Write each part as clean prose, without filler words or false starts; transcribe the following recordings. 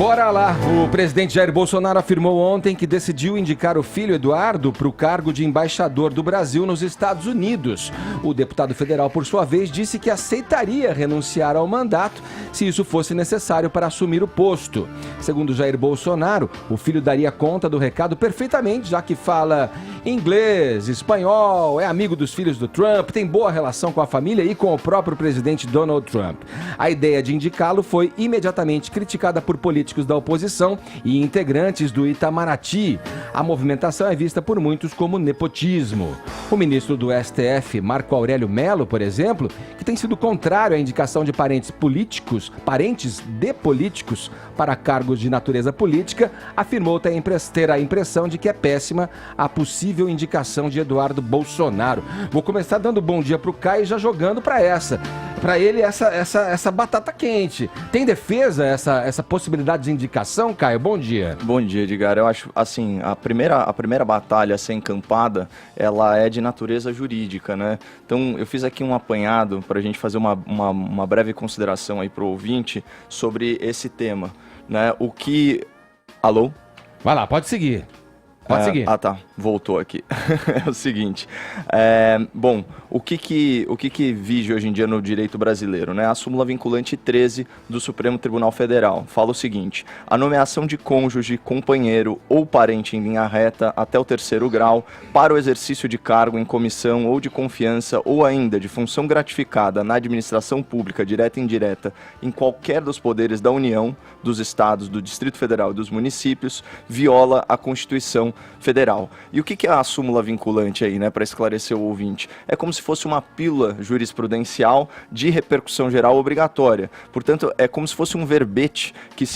Bora lá! O presidente Jair Bolsonaro afirmou ontem que decidiu indicar o filho Eduardo para o cargo de embaixador do Brasil nos Estados Unidos. O deputado federal, por sua vez, disse que aceitaria renunciar ao mandato se isso fosse necessário para assumir o posto. Segundo Jair Bolsonaro, o filho daria conta do recado perfeitamente, já que fala inglês, espanhol, é amigo dos filhos do Trump, tem boa relação com a família e com o próprio presidente Donald Trump. A ideia de indicá-lo foi imediatamente criticada por políticos da oposição e integrantes do Itamaraty. A movimentação é vista por muitos como nepotismo. O ministro do STF, Marco Aurélio Mello, por exemplo, que tem sido contrário à indicação de parentes de políticos para cargos de natureza política, afirmou ter a impressão de que é péssima a possível indicação de Eduardo Bolsonaro. Vou começar dando bom dia pro Caio e já jogando para ele essa batata quente. Tem defesa essa possibilidade de indicação, Caio? Bom dia. Bom dia, Edgar. Eu acho, assim, a primeira batalha a ser encampada, ela é de natureza jurídica, né? Então, eu fiz aqui um apanhado para a gente fazer uma breve consideração aí pro ouvinte sobre esse tema, né? Alô? Vai lá, pode seguir. Pode seguir. Ah, tá. Voltou aqui. É o seguinte. Bom, o que vige hoje em dia no direito brasileiro, né? A súmula vinculante 13 do Supremo Tribunal Federal fala o seguinte: a nomeação de cônjuge, companheiro ou parente em linha reta até o 3º grau para o exercício de cargo em comissão ou de confiança ou ainda de função gratificada na administração pública, direta e indireta, em qualquer dos poderes da União, dos Estados, do Distrito Federal e dos municípios, viola a Constituição Federal. E o que é a súmula vinculante aí, né, para esclarecer o ouvinte? É como se fosse uma pílula jurisprudencial de repercussão geral obrigatória. Portanto, é como se fosse um verbete que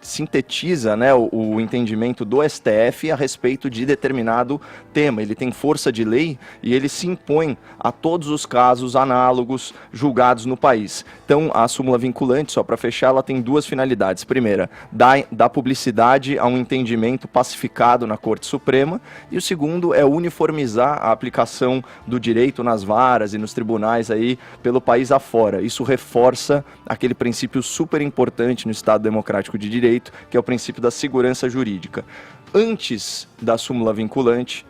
sintetiza, né, o entendimento do STF a respeito de determinado tema. Ele tem força de lei e ele se impõe a todos os casos análogos julgados no país. Então, a súmula vinculante, só para fechar, ela tem duas finalidades. Primeira, dar publicidade a um entendimento pacificado na Corte Suprema, e o segundo é uniformizar a aplicação do direito nas varas e nos tribunais aí pelo país afora. Isso reforça aquele princípio super importante no Estado Democrático de Direito, que é o princípio da segurança jurídica. Antes da súmula vinculante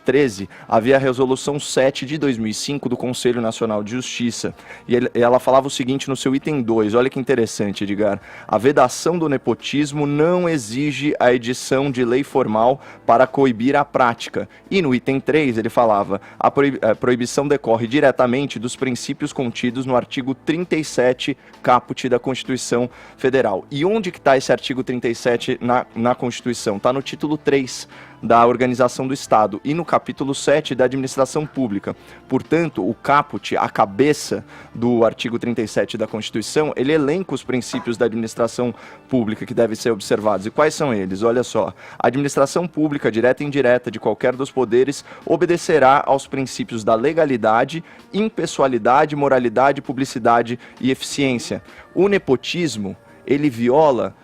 13, havia a Resolução 7 de 2005 do Conselho Nacional de Justiça. E ela falava o seguinte no seu item 2, olha que interessante, Edgar: a vedação do nepotismo não exige a edição de lei formal para coibir a prática. E no item 3 ele falava: a proibição decorre diretamente dos princípios contidos no artigo 37 caput da Constituição Federal. E onde que está esse artigo 37 na Constituição? Está no título 3 da Organização do Estado e no capítulo 7 da Administração Pública. Portanto, o caput, a cabeça do artigo 37 da Constituição, ele elenca os princípios da administração pública que devem ser observados. E quais são eles? Olha só: a administração pública, direta e indireta, de qualquer dos poderes, obedecerá aos princípios da legalidade, impessoalidade, moralidade, publicidade e eficiência. O nepotismo, ele viola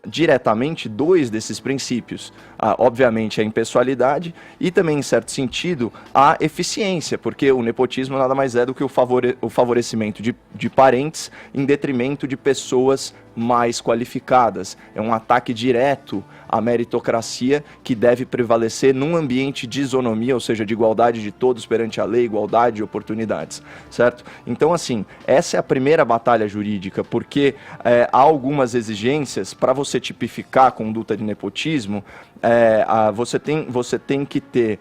diretamente dois desses princípios, obviamente a impessoalidade e também, em certo sentido, a eficiência, porque o nepotismo nada mais é do que o favorecimento de parentes em detrimento de pessoas mais qualificadas. É um ataque direto à meritocracia que deve prevalecer num ambiente de isonomia, ou seja, de igualdade de todos perante a lei, igualdade de oportunidades, certo? Então, assim, essa é a primeira batalha jurídica, porque há algumas exigências para você tipificar a conduta de nepotismo. Você tem que ter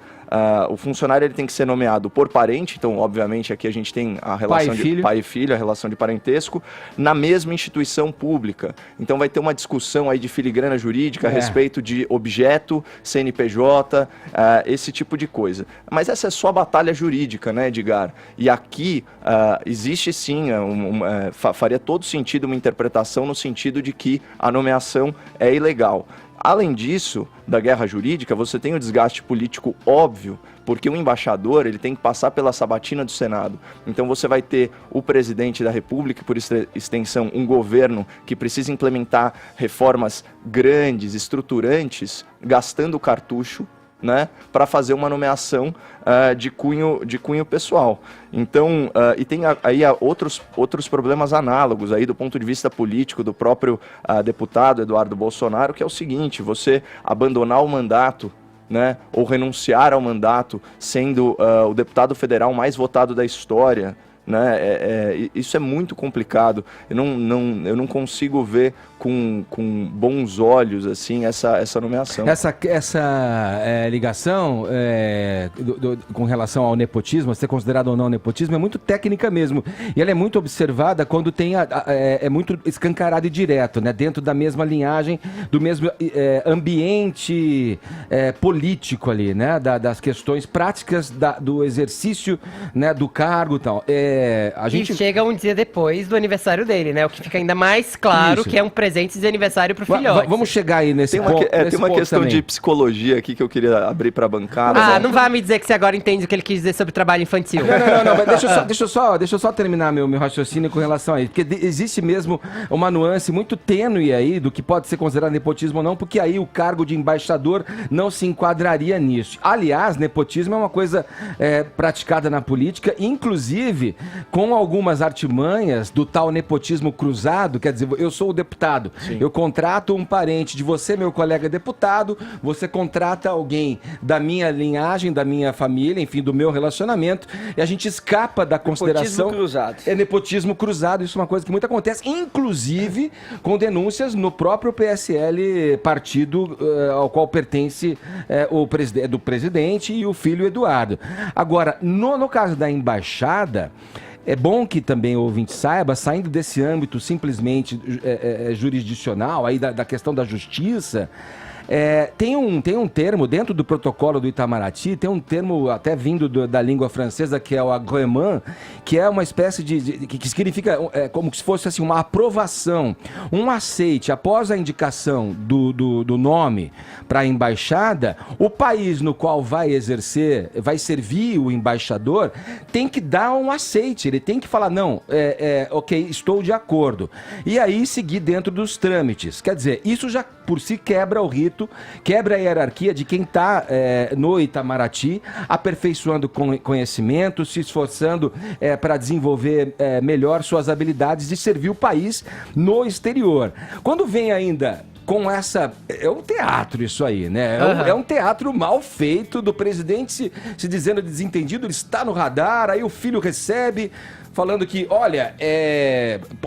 o funcionário, ele tem que ser nomeado por parente. Então, obviamente, aqui a gente tem a relação de pai e filho, a relação de parentesco, na mesma instituição pública. Então, vai ter uma discussão aí de filigrana jurídica a respeito de objeto, CNPJ, esse tipo de coisa. Mas essa é só a batalha jurídica, né, Edgar? E aqui existe sim, faria todo sentido uma interpretação no sentido de que a nomeação é ilegal. Além disso, da guerra jurídica, você tem o desgaste político óbvio, porque o embaixador ele tem que passar pela sabatina do Senado. Então você vai ter o presidente da República, por extensão um governo que precisa implementar reformas grandes, estruturantes, gastando cartucho, né, para fazer uma nomeação de cunho pessoal. Então, e tem aí outros problemas análogos aí do ponto de vista político do próprio deputado Eduardo Bolsonaro, que é o seguinte: você abandonar o mandato, né, ou renunciar ao mandato sendo o deputado federal mais votado da história, né, isso é muito complicado. Eu não consigo ver com bons olhos assim essa nomeação. Essa ligação com relação ao nepotismo, ser considerado ou não nepotismo, é muito técnica mesmo. E ela é muito observada quando tem é muito escancarado e direto, né, dentro da mesma linhagem, do mesmo ambiente político ali, né, das questões práticas do exercício, né, do cargo e tal. A gente... E chega um dia depois do aniversário dele, né? O que fica ainda mais claro. Isso. Que é um presente de aniversário pro filhote. Vamos chegar aí nesse ponto. Tem uma questão também de psicologia aqui que eu queria abrir pra bancada. Não vai me dizer que você agora entende o que ele quis dizer sobre trabalho infantil. Não, mas deixa eu só terminar meu raciocínio com relação a isso. Porque existe mesmo uma nuance muito tênue aí do que pode ser considerado nepotismo ou não, porque aí o cargo de embaixador não se enquadraria nisso. Aliás, nepotismo é uma coisa praticada na política, inclusive com algumas artimanhas do tal nepotismo cruzado. Quer dizer, eu sou o deputado, sim, eu contrato um parente de você, meu colega deputado, você contrata alguém da minha linhagem, da minha família, enfim, do meu relacionamento, e a gente escapa da consideração... Nepotismo cruzado. É nepotismo cruzado, isso é uma coisa que muito acontece, inclusive com no próprio PSL, partido ao qual pertence do presidente e o filho Eduardo. Agora, no caso da embaixada, é bom que também o ouvinte saiba, saindo desse âmbito simplesmente jurisdicional, aí da questão da justiça, tem um termo dentro do protocolo do Itamaraty, tem um termo até vindo da língua francesa, que é o agrément, que é uma espécie que significa como se fosse assim, uma aprovação, um aceite. Após a indicação do nome para a embaixada, o país no qual vai servir o embaixador, tem que dar um aceite, ele tem que falar, não, ok, estou de acordo. E aí seguir dentro dos trâmites. Quer dizer, isso já por si quebra o rito, quebra a hierarquia de quem está no Itamaraty, aperfeiçoando conhecimento, se esforçando para desenvolver melhor suas habilidades de servir o país no exterior. Quando vem ainda com essa... É um teatro isso aí, né? É um teatro mal feito do presidente se dizendo desentendido, ele está no radar, aí o filho recebe... falando que, olha,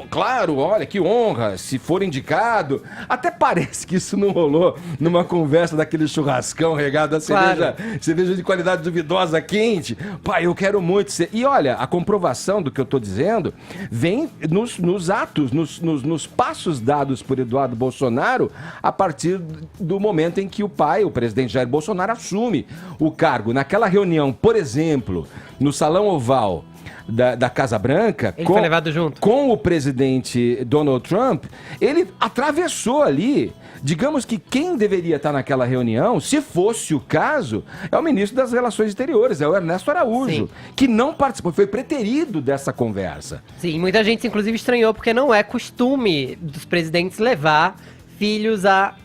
claro, olha, que honra, se for indicado. Até parece que isso não rolou numa conversa daquele churrascão regado a cerveja de qualidade duvidosa quente. Pai, eu quero muito ser... E olha, a comprovação do que eu tô dizendo vem nos atos, nos passos dados por Eduardo Bolsonaro a partir do momento em que o presidente Jair Bolsonaro, assume o cargo. Naquela reunião, por exemplo, no Salão Oval da Casa Branca, ele foi levado junto com o presidente Donald Trump, ele atravessou ali. Digamos que quem deveria estar naquela reunião, se fosse o caso, é o ministro das Relações Exteriores, é o Ernesto Araújo, sim, que não participou, foi preterido dessa conversa. Sim, muita gente inclusive estranhou, porque não é costume dos presidentes levar filhos a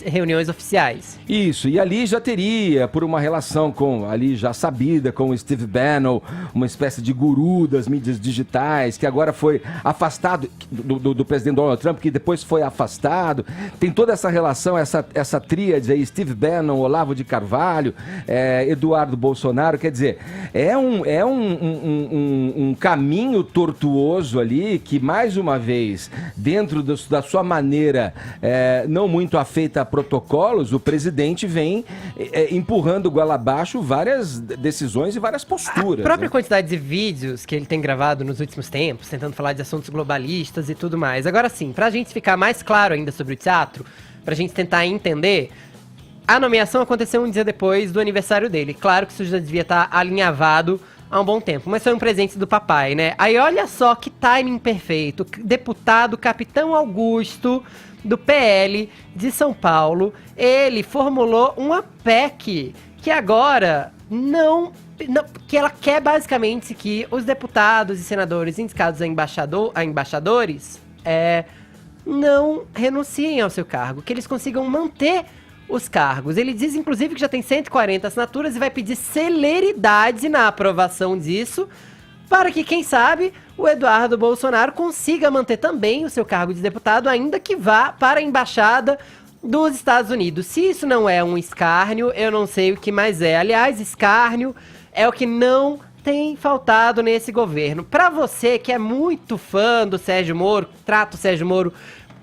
reuniões oficiais. Isso, e ali já teria, por uma relação ali já sabida com o Steve Bannon, uma espécie de guru das mídias digitais, que agora foi afastado do presidente Donald Trump, que depois foi afastado. Tem toda essa relação, essa tríade aí, Steve Bannon, Olavo de Carvalho, Eduardo Bolsonaro, quer dizer, um caminho tortuoso ali, que mais uma vez, dentro da sua maneira não muito afeita a protocolos, o presidente vem empurrando goela abaixo várias decisões e várias posturas. A própria quantidade de vídeos que ele tem gravado nos últimos tempos, tentando falar de assuntos globalistas e tudo mais. Agora sim, pra gente ficar mais claro ainda sobre o teatro, pra gente tentar entender, a nomeação aconteceu um dia depois do aniversário dele. Claro que isso já devia estar alinhavado há um bom tempo, mas foi um presente do papai, né? Aí olha só que timing perfeito. Deputado Capitão Augusto, do PL de São Paulo, ele formulou uma PEC que agora que ela quer basicamente que os deputados e senadores indicados a embaixadores não renunciem ao seu cargo, que eles consigam manter os cargos. Ele diz, inclusive, que já tem 140 assinaturas e vai pedir celeridade na aprovação disso, para que, quem sabe, o Eduardo Bolsonaro consiga manter também o seu cargo de deputado, ainda que vá para a embaixada dos Estados Unidos. Se isso não é um escárnio, eu não sei o que mais é. Aliás, escárnio é o que não tem faltado nesse governo. Para você que é muito fã do Sérgio Moro, trata o Sérgio Moro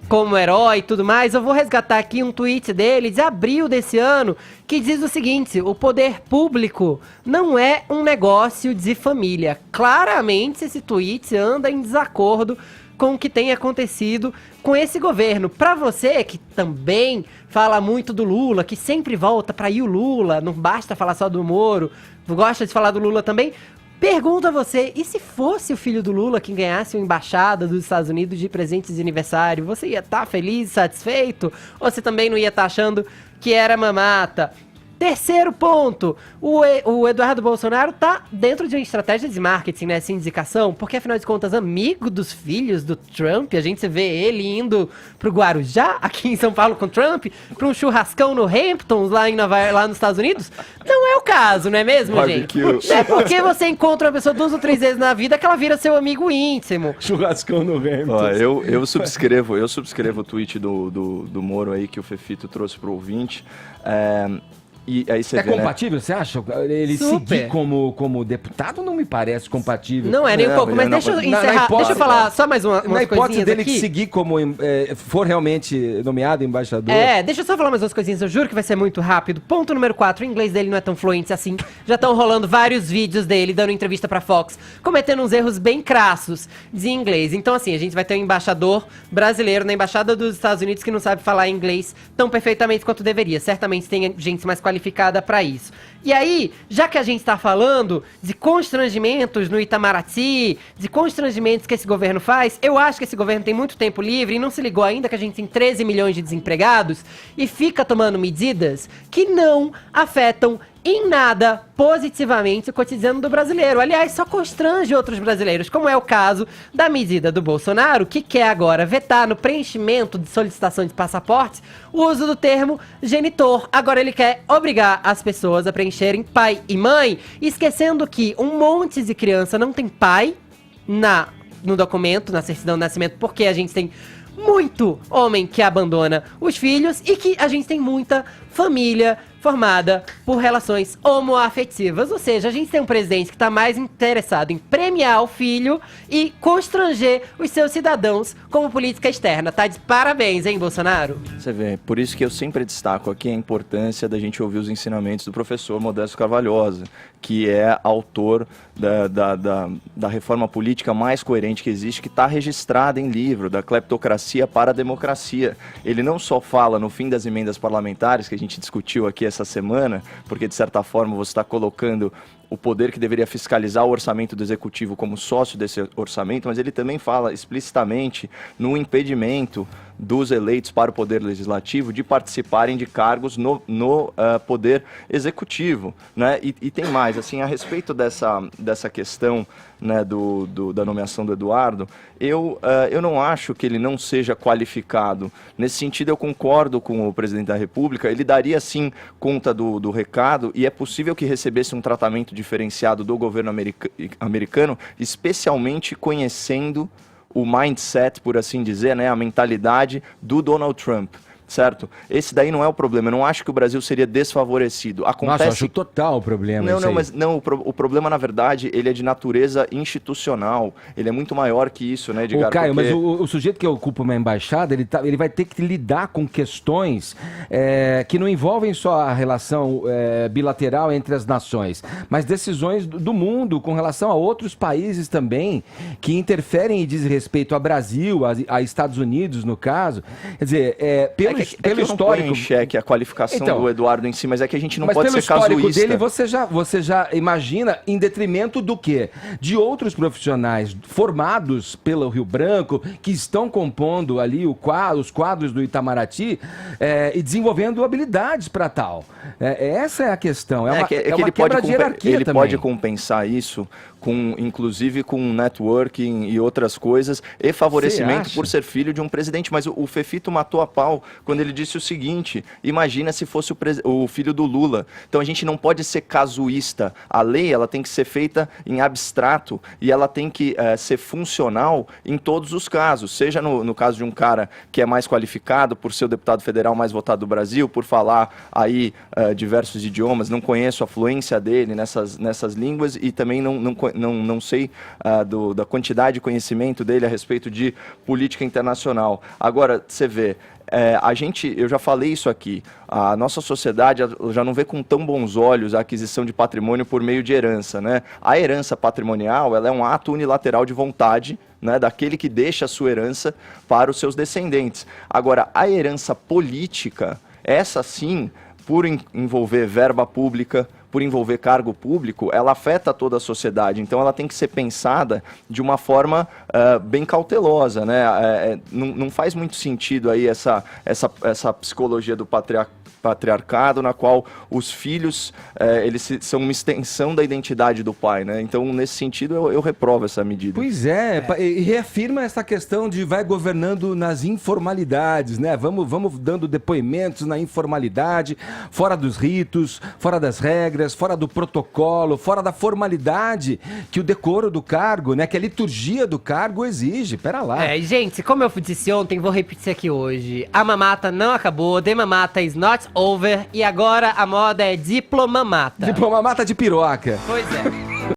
como herói e tudo mais, eu vou resgatar aqui um tweet dele de abril desse ano, que diz o seguinte: o poder público não é um negócio de família. Claramente esse tweet anda em desacordo com o que tem acontecido com esse governo. Pra você que também fala muito do Lula, que sempre volta pra ir o Lula, não basta falar só do Moro, gosta de falar do Lula também, pergunto a você, e se fosse o filho do Lula quem ganhasse uma embaixada dos Estados Unidos de presente de aniversário, você ia estar feliz, satisfeito? Ou você também não ia estar achando que era mamata? Terceiro ponto, o Eduardo Bolsonaro tá dentro de uma estratégia de marketing, né, essa indicação, porque afinal de contas, amigo dos filhos do Trump, a gente vê ele indo pro Guarujá, aqui em São Paulo com o Trump, pra um churrascão no Hamptons, lá nos Estados Unidos. Não é o caso, não é mesmo, gente? É porque você encontra uma pessoa 2 ou 3 vezes na vida que ela vira seu amigo íntimo. Churrascão no Hamptons. Eu subscrevo o tweet do Moro aí que o Fefito trouxe pro ouvinte. E aí você vê, compatível, você acha? Ele seguir como deputado não me parece compatível. Não é nem um pouco, mas deixa eu encerrar, deixa eu falar só mais umas coisinhas aqui. Na hipótese dele seguir como, for realmente nomeado embaixador. Deixa eu só falar mais umas coisinhas, eu juro que vai ser muito rápido. Ponto número 4, o inglês dele não é tão fluente assim. Já estão rolando vários vídeos dele dando entrevista pra Fox, cometendo uns erros bem crassos de inglês. Então assim, a gente vai ter um embaixador brasileiro na embaixada dos Estados Unidos que não sabe falar inglês tão perfeitamente quanto deveria. Certamente tem gente mais qualificada para isso. E aí, já que a gente está falando de constrangimentos no Itamaraty, de constrangimentos que esse governo faz, eu acho que esse governo tem muito tempo livre e não se ligou ainda que a gente tem 13 milhões de desempregados e fica tomando medidas que não afetam em nada positivamente o cotidiano do brasileiro. Aliás, só constrange outros brasileiros, como é o caso da medida do Bolsonaro, que quer agora vetar no preenchimento de solicitação de passaporte o uso do termo genitor. Agora ele quer obrigar as pessoas a preencherem pai e mãe, esquecendo que um monte de criança não tem pai no documento, na certidão de nascimento, porque a gente tem muito homem que abandona os filhos e que a gente tem muita família formada por relações homoafetivas. Ou seja, a gente tem um presidente que está mais interessado em premiar o filho e constranger os seus cidadãos como política externa. Tá de parabéns, hein, Bolsonaro? Você vê, por isso que eu sempre destaco aqui a importância da gente ouvir os ensinamentos do professor Modesto Carvalhosa, que é autor da reforma política mais coerente que existe, que está registrada em livro, da Cleptocracia para a Democracia. Ele não só fala no fim das emendas parlamentares, que a gente discutiu aqui essa semana, porque de certa forma você está colocando o poder que deveria fiscalizar o orçamento do executivo como sócio desse orçamento, mas ele também fala explicitamente no impedimento dos eleitos para o poder legislativo de participarem de cargos no poder executivo, né? E tem mais, assim, a respeito dessa questão, né, da nomeação do Eduardo, eu não acho que ele não seja qualificado. Nesse sentido, eu concordo com o presidente da República, ele daria sim conta do recado e é possível que recebesse um tratamento diferenciado do governo americano, especialmente conhecendo o mindset, por assim dizer, né, a mentalidade do Donald Trump, certo? Esse daí não é o problema. Eu não acho que o Brasil seria desfavorecido. Nossa, eu acho total o problema. O problema, na verdade, ele é de natureza institucional. Ele é muito maior que isso, né, Edgar? Caio, mas o sujeito que ocupa uma embaixada, ele vai ter que lidar com questões que não envolvem só a relação bilateral entre as nações, mas decisões do mundo com relação a outros países também, que interferem e diz respeito a Brasil, a Estados Unidos, no caso. Quer dizer, pelo histórico... não põe em xeque a qualificação do Eduardo em si, mas é que a gente não pode ser casuísta. Mas pelo histórico dele, você já imagina em detrimento do quê? De outros profissionais formados pelo Rio Branco, que estão compondo ali os quadros do Itamaraty e desenvolvendo habilidades para tal. Essa é a questão. É uma quebra de hierarquia ele também. Pode compensar isso inclusive com networking e outras coisas, e favorecimento por ser filho de um presidente. Mas o Fefito matou a pau quando ele disse o seguinte: imagina se fosse o filho do Lula. Então a gente não pode ser casuísta. A lei, ela tem que ser feita em abstrato e ela tem que ser funcional em todos os casos, seja no caso de um cara que é mais qualificado por ser o deputado federal mais votado do Brasil, por falar aí diversos idiomas, não conheço a fluência dele nessas línguas e também não sei da quantidade de conhecimento dele a respeito de política internacional. Agora, você vê, eu já falei isso aqui, a nossa sociedade já não vê com tão bons olhos a aquisição de patrimônio por meio de herança, né? A herança patrimonial, ela é um ato unilateral de vontade, né, daquele que deixa a sua herança para os seus descendentes. Agora, a herança política, essa sim, por envolver verba pública, por envolver cargo público, ela afeta toda a sociedade. Então, ela tem que ser pensada de uma forma bem cautelosa, né? Não faz muito sentido aí essa psicologia do patriarcado, na qual os filhos eles são uma extensão da identidade do pai, né? Então, nesse sentido, eu reprovo essa medida. Pois é, e reafirma essa questão de vai governando nas informalidades, né? Vamos dando depoimentos na informalidade, fora dos ritos, fora das regras, fora do protocolo, fora da formalidade que o decoro do cargo, né? Que a liturgia do cargo exige. Pera lá. Gente, como eu disse ontem, vou repetir aqui hoje. A mamata não acabou, the mamata is not over, e agora a moda é diplomamata. Diplomamata de piroca. Pois é.